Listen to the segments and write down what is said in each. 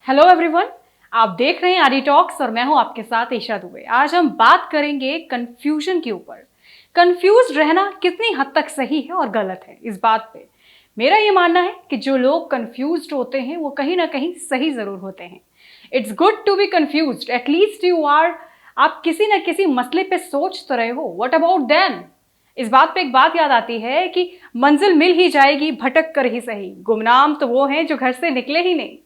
Hello everyone, आप देख रहे हैं आरडी टॉक्स और मैं हूं आपके साथ ईशा दुबे। आज हम बात करेंगे कंफ्यूजन के ऊपर। कंफ्यूज रहना कितनी हद तक सही है और गलत है, इस बात पे मेरा ये मानना है कि जो लोग कंफ्यूज्ड होते हैं वो कहीं ना कहीं सही जरूर होते हैं। It's good to be confused, at least you are. आप किसी न किसी मसले पे सोच तो रहे हो। What about them? इस बात पे एक बात याद आती है कि मंजिल मिल ही जाएगी भटक कर ही सही, गुमनाम तो वो हैं जो घर से निकले ही नहीं।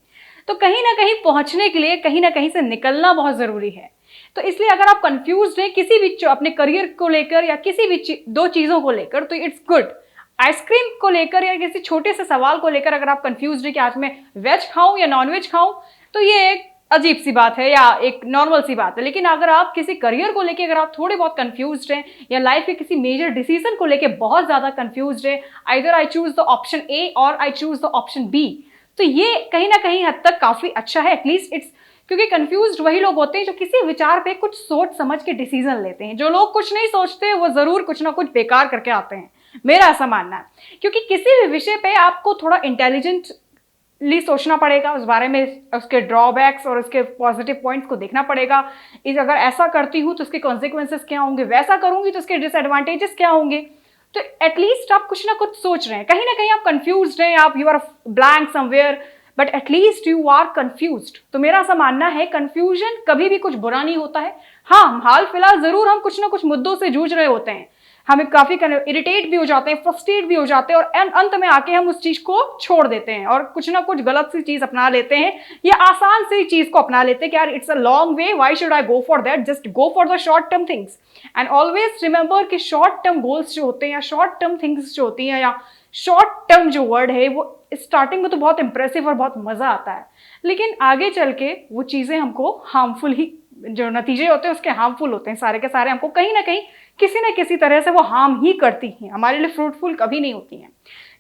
तो कहीं ना कहीं पहुंचने के लिए कहीं ना कहीं से निकलना बहुत जरूरी है। तो इसलिए अगर आप कंफ्यूज हैं किसी भी अपने करियर को लेकर या किसी भी दो चीजों को लेकर, तो इट्स गुड। आइसक्रीम को लेकर या किसी छोटे से सवाल को लेकर अगर आप कंफ्यूज हैं कि आज मैं वेज खाऊं या नॉन वेज खाऊं, तो ये एक अजीब सी बात है या एक नॉर्मल सी बात है। लेकिन अगर आप किसी करियर को लेकर अगर आप थोड़े बहुत कंफ्यूज्ड हैं या लाइफ के किसी मेजर डिसीजन को लेकर बहुत ज्यादा कंफ्यूज्ड है, either I choose the option A और I choose the option B, तो ये कहीं ना कहीं हद तक काफी अच्छा है। एटलीस्ट इट्स, क्योंकि कंफ्यूज्ड वही लोग होते हैं जो किसी विचार पे कुछ सोच समझ के डिसीजन लेते हैं। जो लोग कुछ नहीं सोचते वो जरूर कुछ ना कुछ बेकार करके आते हैं, मेरा ऐसा मानना है। क्योंकि किसी भी विषय पे आपको थोड़ा इंटेलिजेंटली सोचना पड़ेगा, उस बारे में उसके ड्रॉबैक्स और उसके पॉजिटिव पॉइंट्स को देखना पड़ेगा। इस अगर ऐसा करती हूँ तो उसके कॉन्सिक्वेंसेस क्या होंगे, वैसा करूंगी तो उसके डिसएडवांटेजेस क्या होंगे। तो एटलीस्ट आप कुछ ना कुछ सोच रहे हैं, कहीं ना कहीं आप कंफ्यूज्ड हैं, आप you are blank somewhere, but at least you are confused. तो मेरा ऐसा मानना है कंफ्यूजन कभी भी कुछ बुरा नहीं होता है। हाँ, हाल फिलहाल जरूर हम कुछ ना कुछ मुद्दों से जूझ रहे होते हैं, हमें काफी इरिटेट भी हो जाते हैं, फ्रस्ट्रेट भी हो जाते हैं, और अंत में आके हम उस चीज को छोड़ देते हैं और कुछ ना कुछ गलत सी चीज अपना लेते हैं या आसान सी चीज को अपना लेते हैं कि यार it's a long way, why should I go for that, just go for the short term things. And always remember कि शॉर्ट टर्म गोल्स जो होते हैं या शॉर्ट टर्म थिंग्स जो होती हैं या शॉर्ट टर्म जो वर्ड है, वो स्टार्टिंग में तो बहुत इंप्रेसिव और बहुत मजा आता है, लेकिन आगे चल के वो चीजें हमको हार्मफुल ही, जो नतीजे होते हैं उसके हार्मफुल होते हैं सारे के सारे, हमको कहीं ना कहीं किसी न किसी तरह से वो हार्म ही करती हैं, हमारे लिए फ्रूटफुल कभी नहीं होती हैं।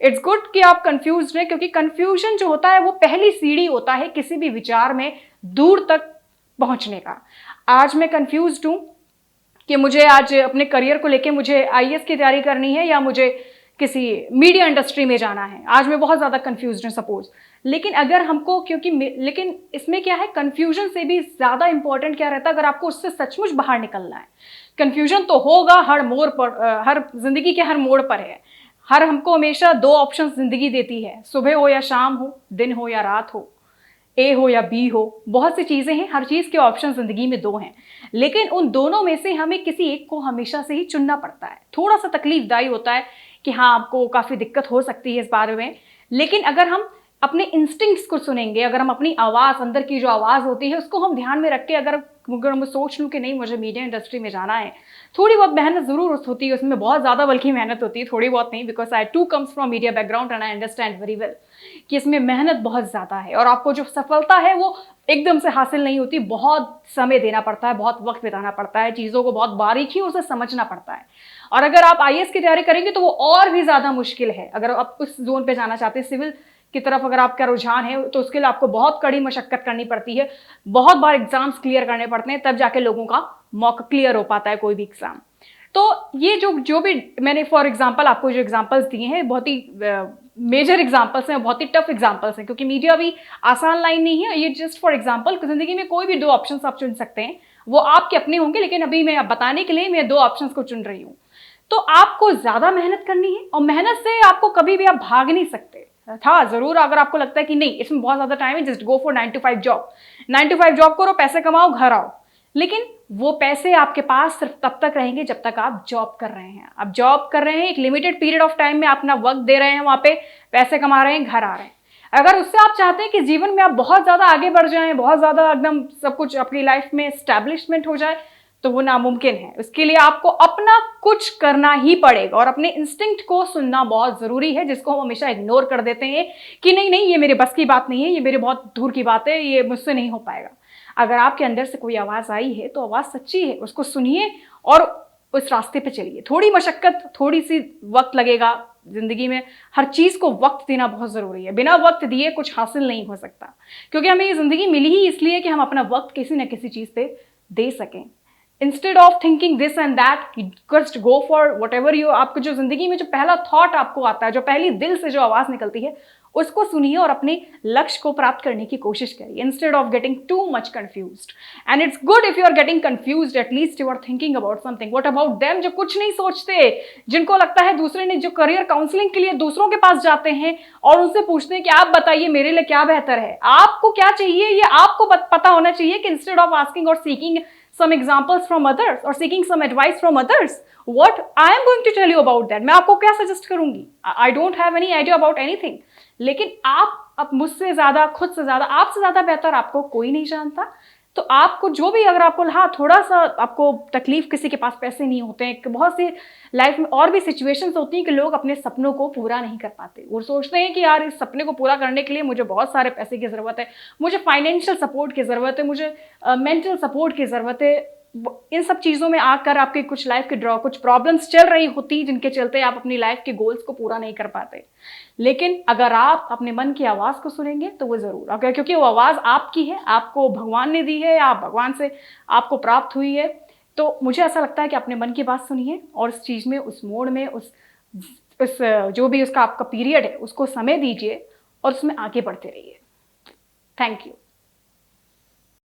इट्स गुड कि आप कंफ्यूज हैं, क्योंकि कंफ्यूजन जो होता है वो पहली सीढ़ी होता है किसी भी विचार में दूर तक पहुंचने का। आज मैं कंफ्यूज हूं कि मुझे आज अपने करियर को लेके मुझे आईएएस की तैयारी करनी है या मुझे किसी मीडिया इंडस्ट्री में जाना है, आज मैं बहुत ज़्यादा कंफ्यूज हूँ सपोज। लेकिन अगर हमको, क्योंकि लेकिन इसमें क्या है, कंफ्यूजन से भी ज़्यादा इंपॉर्टेंट क्या रहता है, अगर आपको उससे सचमुच बाहर निकलना है। कंफ्यूजन तो होगा हर मोड़ पर, हर जिंदगी के हर मोड़ पर है। हर हमको हमेशा दो ऑप्शन जिंदगी देती है, सुबह हो या शाम हो, दिन हो या रात हो, ए हो या बी हो, बहुत सी चीज़ें हैं, हर चीज़ के ऑप्शन जिंदगी में दो हैं। लेकिन उन दोनों में से हमें किसी एक को हमेशा से ही चुनना पड़ता है। थोड़ा सा तकलीफदायी होता है कि हाँ, आपको काफ़ी दिक्कत हो सकती है इस बारे में, लेकिन अगर हम अपने इंस्टिंक्ट्स को सुनेंगे, अगर हम अपनी आवाज़, अंदर की जो आवाज़ होती है उसको हम ध्यान में रख के अगर मैं सोच लूँ कि नहीं मुझे मीडिया इंडस्ट्री में जाना है, थोड़ी बहुत मेहनत ज़रूर होती है उसमें, बहुत ज़्यादा बल्कि मेहनत होती है, थोड़ी बहुत नहीं, because I too comes from media background and I understand very well कि इसमें मेहनत बहुत ज़्यादा है और आपको जो सफलता है वो एकदम से हासिल नहीं होती, बहुत समय देना पड़ता है, बहुत वक्त बिताना पड़ता है, चीज़ों को बहुत बारीकियों से समझना पड़ता है। और अगर आप आईएएस की तैयारी करेंगे तो वो और भी ज़्यादा मुश्किल है। अगर आप उस जोन पे जाना चाहते हैं, सिविल की तरफ अगर आपका रुझान है, तो उसके लिए आपको बहुत कड़ी मशक्कत करनी पड़ती है, बहुत बार एग्जाम्स क्लियर करने पड़ते हैं, तब जाके लोगों का मौका क्लियर हो पाता है कोई भी एग्जाम। तो ये जो भी मैंने फॉर एग्जांपल आपको जो एग्जांपल्स दिए हैं, बहुत ही मेजर एग्जांपल्स हैं, बहुत ही टफ एग्जांपल्स हैं, क्योंकि मीडिया भी आसान लाइन नहीं है। ये जस्ट फॉर एग्जांपल, जिंदगी में कोई भी दो ऑप्शंस आप चुन सकते हैं, वो आपके अपने होंगे, लेकिन अभी मैं बताने के लिए मैं दो ऑप्शंस को चुन रही हूँ। तो आपको ज्यादा मेहनत करनी है और मेहनत से आपको कभी भी आप भाग नहीं सकते। था जरूर, अगर आपको लगता है कि नहीं इसमें बहुत ज्यादा टाइम है, just go for 9 to 5 job, 9 to 5 job करो, पैसे कमाओ, घर आओ, लेकिन वो पैसे आपके पास सिर्फ तब तक रहेंगे जब तक आप जॉब कर रहे हैं। आप जॉब कर रहे हैं, एक लिमिटेड पीरियड ऑफ टाइम में अपना वक्त दे रहे हैं, वहां पे पैसे कमा रहे हैं, घर आ रहे हैं। अगर उससे आप चाहते हैं कि जीवन में आप बहुत ज्यादा आगे बढ़ जाएं, बहुत ज्यादा एकदम सब कुछ अपनी लाइफ में स्टैब्लिशमेंट हो जाए, तो वो नामुमकिन है। उसके लिए आपको अपना कुछ करना ही पड़ेगा और अपने इंस्टिंक्ट को सुनना बहुत जरूरी है, जिसको हम हमेशा इग्नोर कर देते हैं कि नहीं नहीं ये मेरे बस की बात नहीं है, ये मेरे बहुत दूर की बात है, ये मुझसे नहीं हो पाएगा। अगर आपके अंदर से कोई आवाज आई है तो आवाज सच्ची है, उसको सुनिए और उस रास्ते पे चलिए। थोड़ी मशक्कत, थोड़ी सी वक्त लगेगा, जिंदगी में हर चीज को वक्त देना बहुत जरूरी है। बिना वक्त दिए कुछ हासिल नहीं हो सकता, क्योंकि हमें ये जिंदगी मिली ही इसलिए कि हम अपना वक्त किसी न किसी चीज पे दे सकें। Instead of thinking this and that, just go for what ever you, आपको जो जिंदगी में जो पहला थॉट आपको आता है, जो पहली दिल से जो आवाज निकलती है, उसको सुनिए और अपने लक्ष्य को प्राप्त करने की कोशिश करिए, instead of getting too much confused. And it's good if you are getting confused, at least you are thinking about something. What about them, जो कुछ नहीं सोचते, जिनको लगता है दूसरे ने, जो करियर काउंसलिंग के लिए दूसरों के पास जाते हैं और उनसे पूछते हैं कि आप बताइए मेरे लिए क्या बेहतर है, आपको क्या चाहिए, ये आपको पता होना चाहिए कि इंस्टेड ऑफ आस्किंग और seeking some examples from others or seeking some advice from others, what I am going to tell you about that, मैं आपको क्या सजेस्ट करूंगी, I don't have any idea about anything। लेकिन आप मुझसे ज्यादा, खुद से ज्यादा, आपसे ज्यादा बेहतर आपको कोई नहीं जानता। तो आपको जो भी, अगर आपको हाँ थोड़ा सा आपको तकलीफ, किसी के पास पैसे नहीं होते हैं, बहुत सी लाइफ में और भी सिचुएशंस होती हैं कि लोग अपने सपनों को पूरा नहीं कर पाते, वो सोचते हैं कि यार इस सपने को पूरा करने के लिए मुझे बहुत सारे पैसे की ज़रूरत है, मुझे फाइनेंशियल सपोर्ट की ज़रूरत है, मुझे मेंटल सपोर्ट की ज़रूरत है। इन सब चीज़ों में आकर आपके कुछ लाइफ के कुछ प्रॉब्लम्स चल रही होती, जिनके चलते आप अपनी लाइफ के गोल्स को पूरा नहीं कर पाते। लेकिन अगर आप अपने मन की आवाज़ को सुनेंगे तो वो ज़रूर, अगर, क्योंकि वो आवाज़ आपकी है, आपको भगवान ने दी है, या भगवान से आपको प्राप्त हुई है, तो मुझे ऐसा लगता है कि अपने मन की बात सुनिए और उस चीज़ में, उस मोड में, उस जो भी उसका आपका पीरियड है उसको समय दीजिए और उसमें आगे बढ़ते रहिए। Thank you.